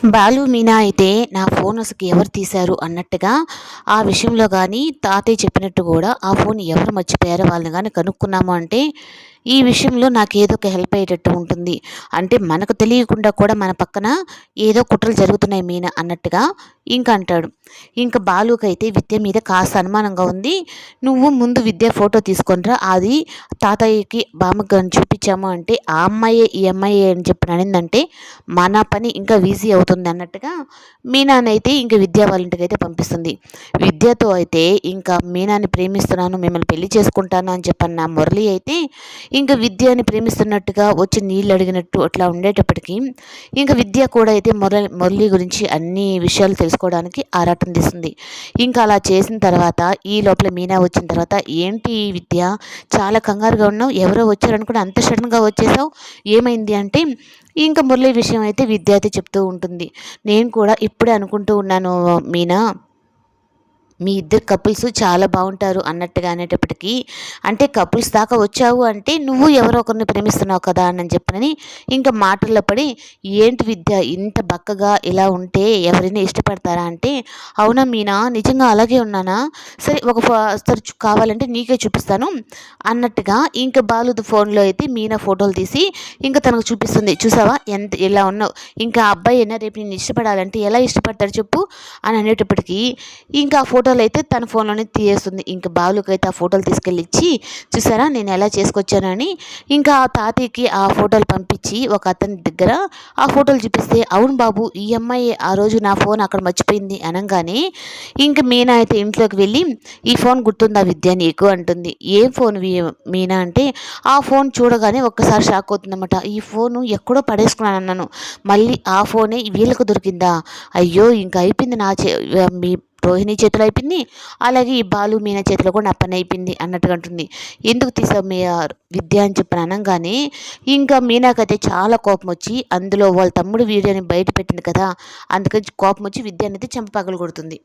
బాలు, మీనా అయితే నా ఫోన్ అసలు ఎవరు తీశారు అన్నట్టుగా ఆ విషయంలో కానీ తాతయ్య చెప్పినట్టు కూడా ఆ ఫోన్ ఎవరు మర్చిపోయారో వాళ్ళని కానీ కనుక్కున్నాము అంటే ఈ విషయంలో నాకు ఏదో ఒక హెల్ప్ అయ్యేటట్టు ఉంటుంది. అంటే మనకు తెలియకుండా కూడా మన పక్కన ఏదో కుట్రలు జరుగుతున్నాయి మీనా అన్నట్టుగా ఇంక అంటాడు. ఇంక బాలుకైతే విద్య మీద కాస్త అనుమానంగా ఉంది. నువ్వు ముందు విద్య ఫోటో తీసుకొనిరా, అది తాతయ్యకి బామ్మకి కానీ చూపించాము అంటే ఆ అమ్మాయే ఈ అమ్మాయే అని చెప్పి అనిందంటే మన పని ఇంకా ఈజీ అవుతుంది అన్నట్టుగా మీనానైతే ఇంక విద్య వాళ్ళ ఇంటికైతే పంపిస్తుంది. విద్యతో అయితే ఇంకా మీనాని ప్రేమిస్తున్నాను, మిమ్మల్ని పెళ్లి చేసుకుంటాను అని చెప్పన్న మురళి అయితే ఇంక విద్యని ప్రేమిస్తున్నట్టుగా వచ్చి నీళ్ళు అడిగినట్టు అట్లా ఉండేటప్పటికీ ఇంక విద్య కూడా అయితే మురళి గురించి అన్ని విషయాలు తెలుసుకోవడానికి ఆరాటం తీస్తుంది. ఇంకా అలా చేసిన తర్వాత ఈ లోపల మీనా వచ్చిన తర్వాత, ఏంటి విద్య చాలా కంగారుగా ఉన్నావు, ఎవరో వచ్చారనుకుంటే అంత సడన్గా వచ్చేసావు, ఏమైంది అంటే ఇంకా మురళి విషయం అయితే విద్య అయితే చెప్తూ ఉంటుంది. నేను కూడా ఇప్పుడే అనుకుంటూ ఉన్నాను మీనా, మీ ఇద్దరు కపుల్స్ చాలా బాగుంటారు అన్నట్టుగా అనేటప్పటికీ, అంటే కపుల్స్ దాకా వచ్చావు అంటే నువ్వు ఎవరో ఒకరిని ప్రేమిస్తున్నావు కదా అని చెప్పనని ఇంకా మాటల్లో పడి, ఏంటి విద్య ఇంత బక్కగా ఇలా ఉంటే ఎవరైనా ఇష్టపడతారా అంటే, అవునా మీనా నిజంగా అలాగే ఉన్నానా, సరే ఒకసారి కావాలంటే నీకే చూపిస్తాను అన్నట్టుగా ఇంకా బాలుది ఫోన్లో అయితే మీనా ఫోటోలు తీసి ఇంకా తనకు చూపిస్తుంది. చూసావా ఎంత ఇలా ఉన్నావు, ఇంకా ఆ అబ్బాయి అయినా రేపు నేను ఇష్టపడాలంటే ఎలా ఇష్టపడతాడు చెప్పు అని అనేటప్పటికీ ఇంకా ఆ ఫోటోలు అయితే తన ఫోన్లోనే తీయేస్తుంది. ఇంకా బాలుకైతే ఆ ఫోటోలు తీసుకెళ్ళి ఇచ్చి, చూసారా నేను ఎలా చేసుకొచ్చానని ఇంకా ఆ తాతయ్యకి ఆ ఫోటోలు పంపించి ఒక అతని దగ్గర ఆ ఫోటోలు చూపిస్తే, అవును బాబు ఈ అమ్మాయి ఆ రోజు నా ఫోన్ అక్కడ మర్చిపోయింది అనగానే ఇంక మీనా అయితే ఇంట్లోకి వెళ్ళి, ఈ ఫోన్ గుర్తుందా విద్య నీకు అంటుంది. ఏ ఫోన్ మీనా అంటే ఆ ఫోన్ చూడగానే ఒక్కసారి షాక్ అవుతుందన్నమాట. ఈ ఫోను ఎక్కడో పడేసుకున్నాను అన్నాను, మళ్ళీ ఆ ఫోనే వీళ్ళకు దొరికిందా, అయ్యో ఇంకా అయిపోయింది మీ రోహిణి చేతిలో అయిపోయింది, అలాగే ఈ బాలు మీనా చేతిలో కూడా నా పని అయిపోయింది అన్నట్టుగా అంటుంది. ఎందుకు తీసావు మీ విద్య అని చెప్పని అనగానే ఇంకా మీనాకైతే చాలా కోపం వచ్చి, అందులో వాళ్ళ తమ్ముడు వీడియోని బయట పెట్టింది కదా, అందుకని కోపం వచ్చి విద్య అనేది చెంప పగలు కొడుతుంది.